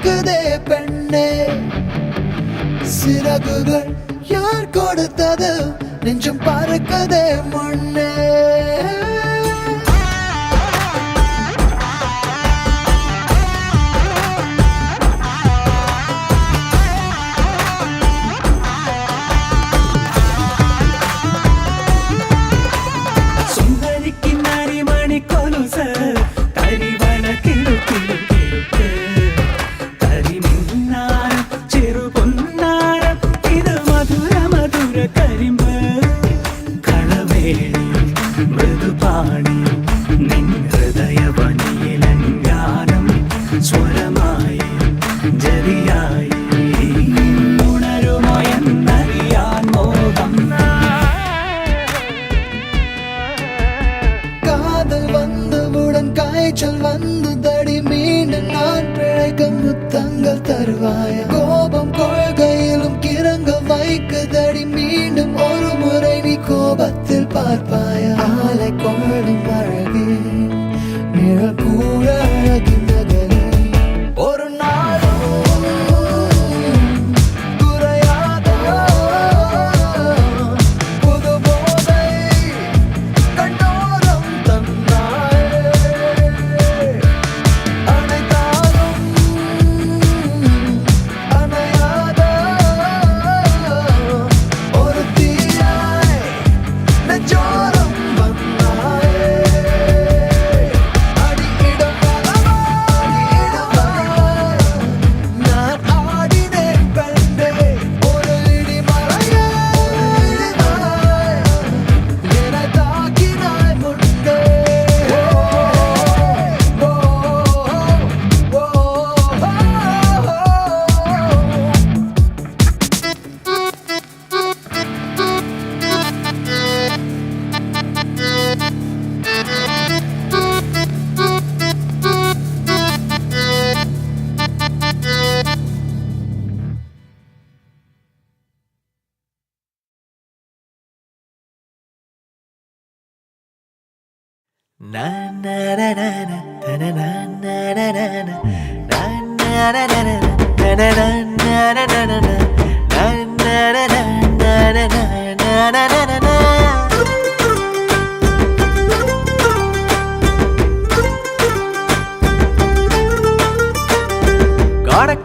பறக்குதே பெண்ணே சிறகுகள் யார் கொடுத்தது நெஞ்சம் பறக்குதே முன்னே சுந்தரிக்கு நரிமணி கொலுசு தரிவன கிடு கிடு கிடுக்கு தரி மின்னாரம் சிறு பொன்னாரம் இது மதுர மதுர கரிம்பு களவேணி மிருதுபாணி நின் ഹൃദയവനിയിലങ്കാനം സ്വരമായി ജതിയായി ഉണരുമോ എന്നറിയാൻ മോഹം காதல் வந்தவுடன் காய்ச்சல் வந்து தடி மீண்டும் நான் பிழைக்க முத்தங்கள் தருவாய கோபம் கொள்கையிலும் கிறங்க வைக்குதடி மீண்டும் ஒரு முறை நீ கோபத்தில் பார்ப்பாய ஆலை கொள்ளும் அழகே நிழல் கூட அழகின் நகரே ஒரு நாளும் குறையாத புது போதை கண்டோரம் தந்தாயே அனைத்தாலும் அணையாத ஒரு தீயாய் நெஞ்சோரம் வந்தாயே அடியிடம் நான் ஆடினேன் கண்டே ஒரு இடிமலையே என தாக்கினாய் முன்னே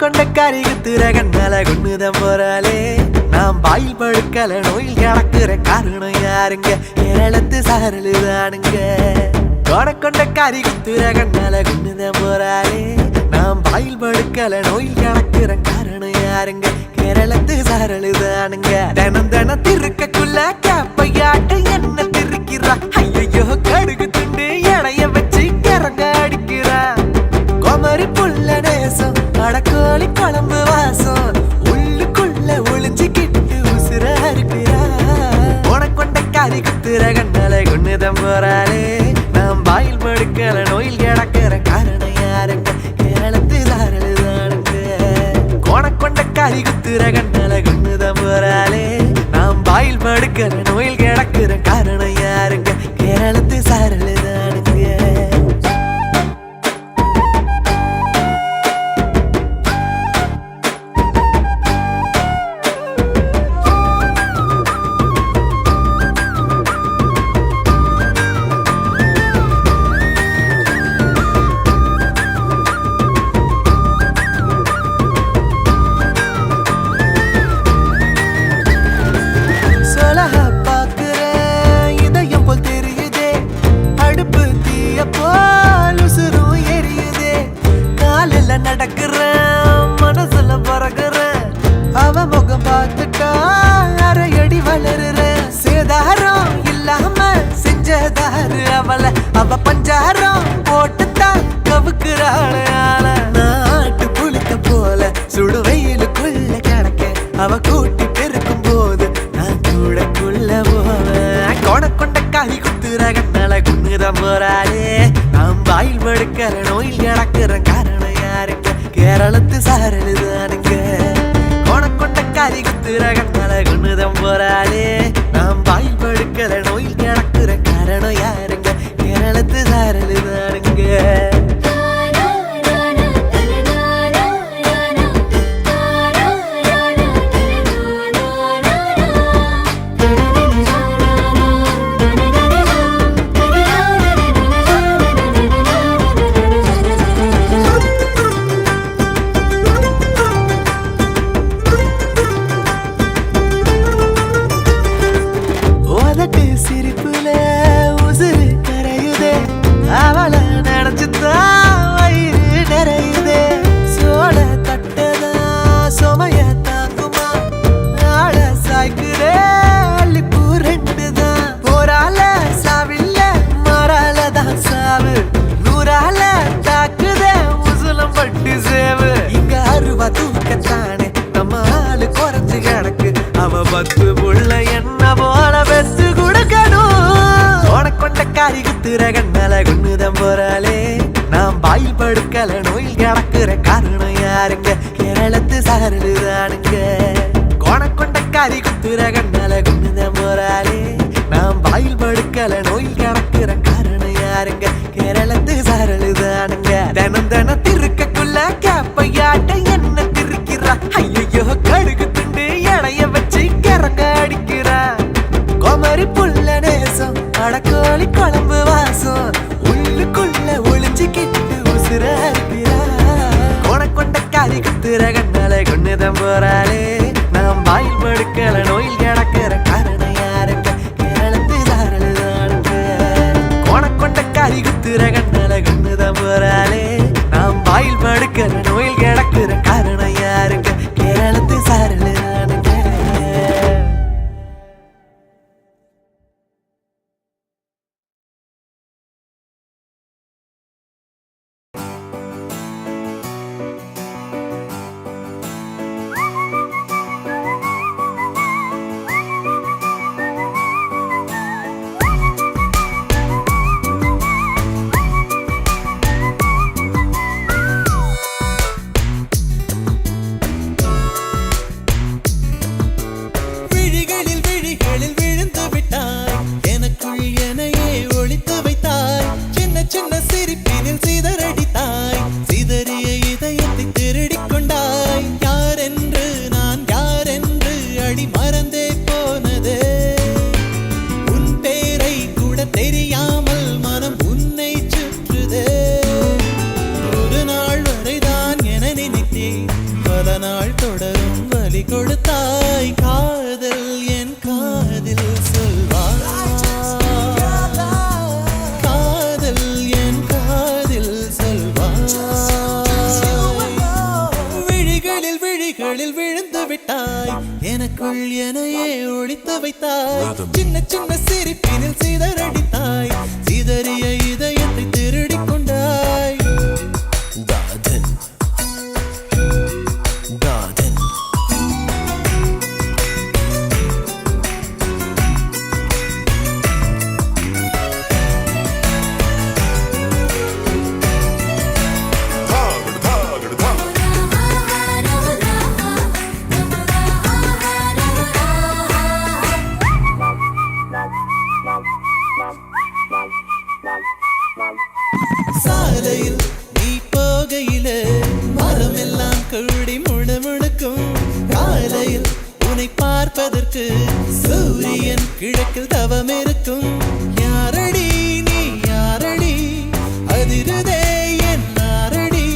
கொண்ட கரிகுத்துற கண்ணால குண்ணுதம் போறாளே நாம் பாயில் பழுக்கல நோயில் கிடக்குற காரணம் யாருங்க ஏழத்து சாரலுதானுங்க கொண்ட கரிகுத்துற கண்ணால குண்ணுதம் போறாளே நாம் பாயில் பழுக்கல நோயில் கிடக்குற காரணம் யாருங்க கேரளத்து சாரலுதானுங்க தினம் தினம் திருக்கக்குள்ள கேப்பையாட்ட என்ன திருக்கிறா ஐயோ கடுகு துண்டு இடைய வச்சு கிறங்க அடிக்கிறா கோமரி புள்ள நேசம் அடக்கோழி குழம்பு வாசம் உள்ளுக்குள்ள ஒளிஞ்சுக்கிட்டு உசுர இருக்கிறா உனக்கொண்ட காரி குத்துற கண்ணால குண்ணுதம் போறாளே நாம் பாயில் படுக்கல நோயில் கிடக்கிற காரணம் யாருங்க கேரளத்து தாரலுதானுங்க உனக்கொண்ட காரி குத்துற கண்ணால குண்ணுதம் போறாளே நாம் பாயில் படுக்கல நோயில் கிடக்கிற காரணம் யாருங்க கேரளத்து சாரலுதானுங்க நடக்கிறேன் மனசுல பறக்கிறேன் அவ முகம் பார்த்துட்டா அரையடி வளருறேன் சேதாரம் இல்லாம செஞ்சதாரு அவளை அவ பஞ்சாரம் போட்டுத்தான் கவுக்குறாள் நாட்டு புளிக்க போல சுடு வெயிலுக்குள்ள கிடக்க அவ கூட்டி பெருக்கும் போது நான் கூடக்குள்ள போவேன் கொண்ட காய் குத்துற கண்ணால குண்ணுதான் போறாளே நாம் வாயில் படுக்கிற நோயில் கிடக்கிற காரணம் யாருங்க கேரளத்து சாரலுதானுங்க கொண்ட காய் குத்துற கண்ணால குண்ணுதான் போறாளே நாம் வாயில் படுக்கிற நோயில் கிடக்கிற காரணம் யாருங்க கேரளத்து சாரலுதானுங்க பத்து புள்ள என்ன போல பெத்து கொடுக்கணும் உனக்கொண்ட காரி குத்துற கண்ணால குண்ணுதம் போறாளே நாம் பாயில் படுக்கல நோயில் கிடக்குற காரணம் யாருங்க கேரளத்து சாருதானுங்க உனக்கொண்ட காரி குத்துற கண்ணால குண்ணுதம் போறாளே நாம் பாயில் படுக்கல நோயில் கிடக்குற காரணம் யாருங்க கேரளத்து சாருதானுங்க தினம் தினம் திருக்கக்குள்ள கேப்பையாட்ட என்ன திருக்கிறா ஐயோ கடுகு துண்டு இடைய வச்சு கிறங்க அடிக்கிறா கோமரி புள்ள நேசம் அடக்கோழி குழம்பு வாசம் உள்ளுக்குள்ள ஒளிஞ்சுக்கிட்டு உசுர இருக்கிறா உனக்கொண்ட காரி குத்துற கண்ணால கொண்டுதான் போறாளே நாம் வாயில் படுக்கல நோயில் கிடக்கிற காரணம் யாருங்க கேரளத்து சாரலுதானுங்க உனக்கொண்ட காரி குத்துற கண்ணால கொண்டுதான் போறாளே நாம் வாயில் படுக்கல நோயில் கிடக்கிற காரணம் யாருங்க கேரளத்து சாரலுதானுங்க விழிகளில் விழிகளில் விழுந்து விட்டாய் எனக்குள் எனையே ஒளித்து வைத்தாய் சின்ன சின்ன சிரிப்பினில் சிதறடித்தாய் சிதறிய இதயத்தை திருடிக் கொண்டாய் யாரென்று நான் யாரென்று அடி மறந்தே போனதே உன் பேரை கூட தெரியாமல் மனம் உன்னை சுற்றுதே ஒரு நாள் வரைதான் என நினைத்தேன் பல நாள் தொடரும் வலி கொடுத்தாய் காதல் என் காதில் சொல்வாய் காதல் என் காதில் சொல்வாய் விழிகளில் விழிகளில் விழுந்து விட்டாய் எனக்குள் எனையே ஒளித்து வைத்தாய் சின்ன சின்ன சிரிப்பினில் சிதறடித்தாய் சிதறிய இதயத்தை திருடிக் கொண்டாய் காதல் காதல் சாலையில் நீ போகையிலே மரமெல்லாம் கூடி முணுமுணுக்கும் காலையில் உன்னை பார்ப்பதற்கு சூரியன் கிழக்கில் தவம் இருக்கும் யாரடி நீ யாரடி அதிருதே என் நாரடி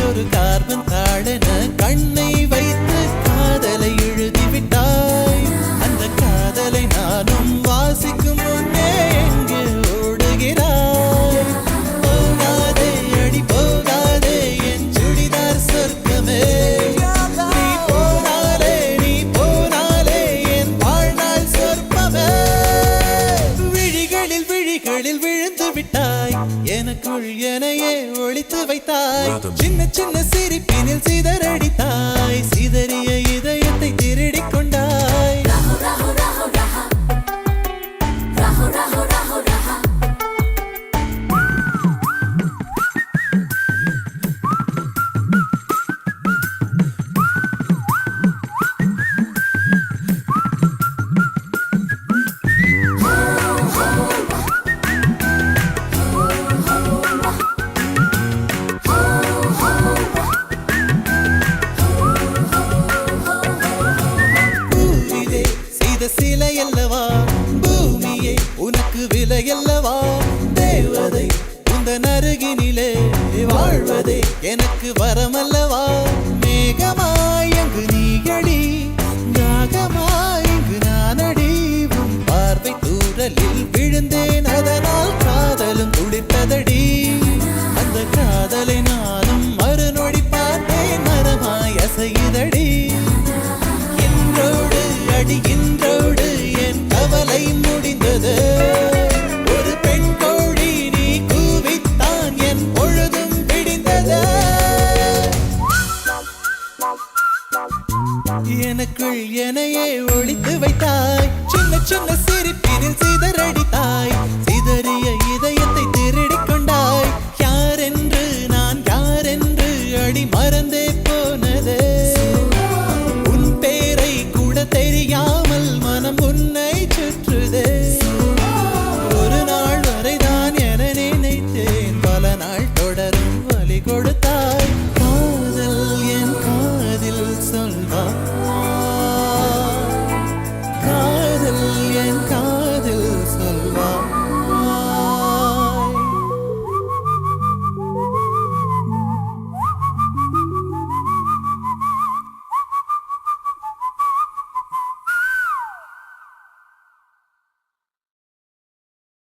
ஒரு கார்பன் தாழன கண்ணை வைத்து காதலை எழுதிவிட்டாய் அந்த காதலை நானும் வாசிக்கும் முன்னே எங்கே ஓடுகிறாய் போகாதே அடி போகாதே என் சுடிதார் சொர்க்கமே நீ போனாலே என் வாழ்நாள் சொர்க்கமே விழிகளில் விழிகளில் விழுந்து விட்டாய் எனக்குள் எனையே ஒளித்து வைத்தாய் சின்ன சின்ன சிரிப்பினில் சிதறடித்தாய் சிதறிய இதயத்தை திருடிக் கொண்டாய் பூவிலே செய்த சிலை அல்லவா பூமியே உனக்கு விலை அல்லவா தேவதை உந்தன் அருகினிலே வாழ்வதே எனக்கு வரமல்லவா மேகமாய் அங்கு நீகளி நாகமாய் இங்கு நானடி உன் பார்வை தூரலில் விழுந்தேன் அதனால் காதலும் துளிர்த்ததடி அந்த காதலை நானும் மறுநொடி பார்த்தேன் மரமாய் அசையுதடி இன்றோடு அடி இன்றோடு என் கவலை முடிந்தது ஒரு பெண் கோழி நீ கூவித்தான் என் பொழுதும் விடிந்தது எனக்குள் எனையே ஒளித்து வைத்தாய் சின்ன சின்ன சிரிப்பினில் சிதறடித்தாய் சிதறிய இதயத்தை திருடிக் கொண்டாய் யாரென்று நான் யாரென்று அடி மறந்தே போனதே உன் பேரை கூட தெரியாமல் மனம் உன்னை சுற்றுதே ஒரு நாள் வரைதான் என நினைத்தேன் பல நாள் தொடரும் வலி கொடுத்தாய் காதல் என் காதில் சொல்வாய்